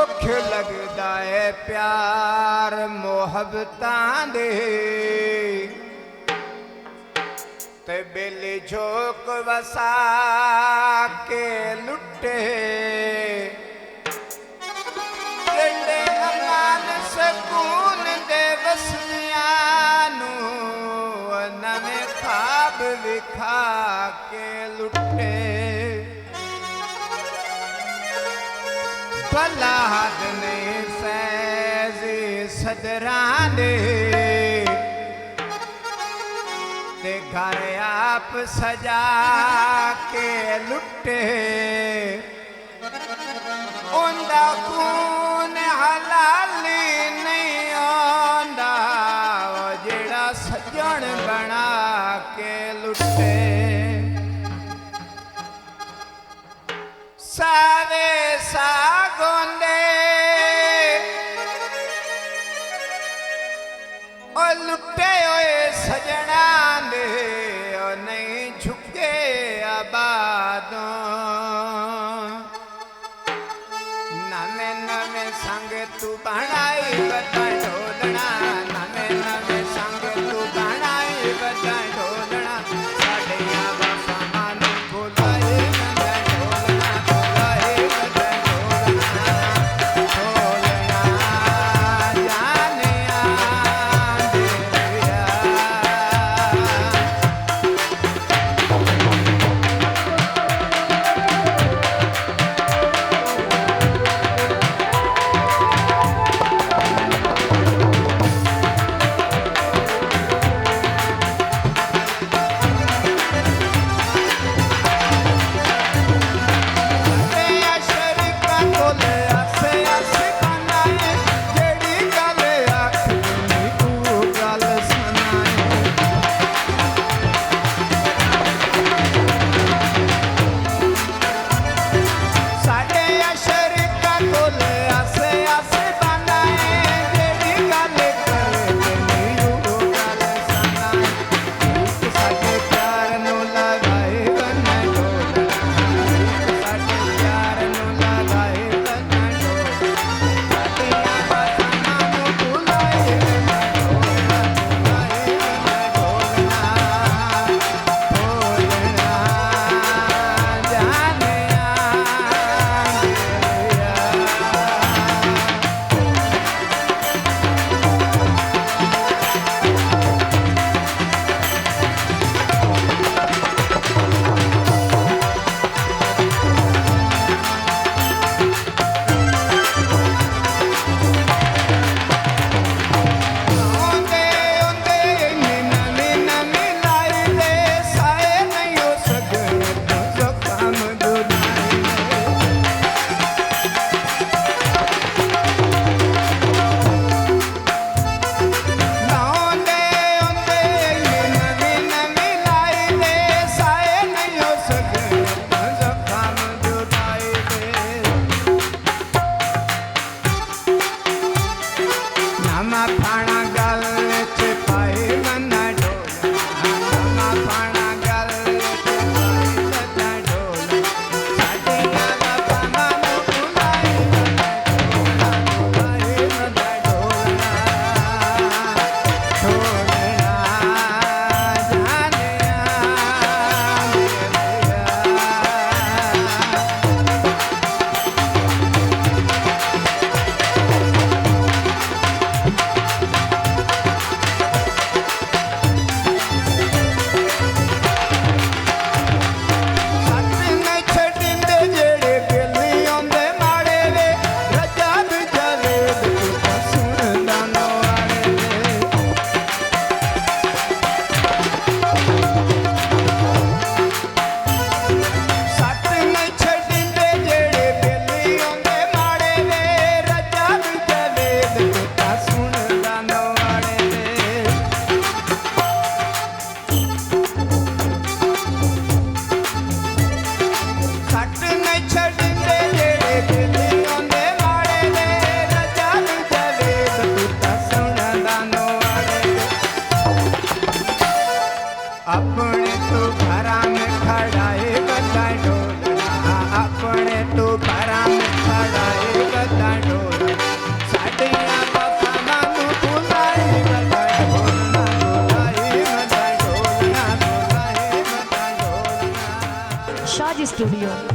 दुख लगदा है प्यार मोहब्बतां दे ते बेली झोंक वसा के लुटे जेड़े अमान सकून दे वसनियां नूं नवें ख्वाब विखा के लुटे भला हद ने फैज़ सदरां दे ते घर आप सजा के लुटे उंदा खून हलाली नहीं आंदा जेड़ा सजन बना के लुटे सावे सागोंदे ओ लुटे होए सजना दे ओ नहीं झुके आबादों नवे नवे संग तू बनाई बता ढोलना नवे नवे संग तू बनाई बता ढोलना साडे आवा सामान भुलाए शाह जी स्टूडियो।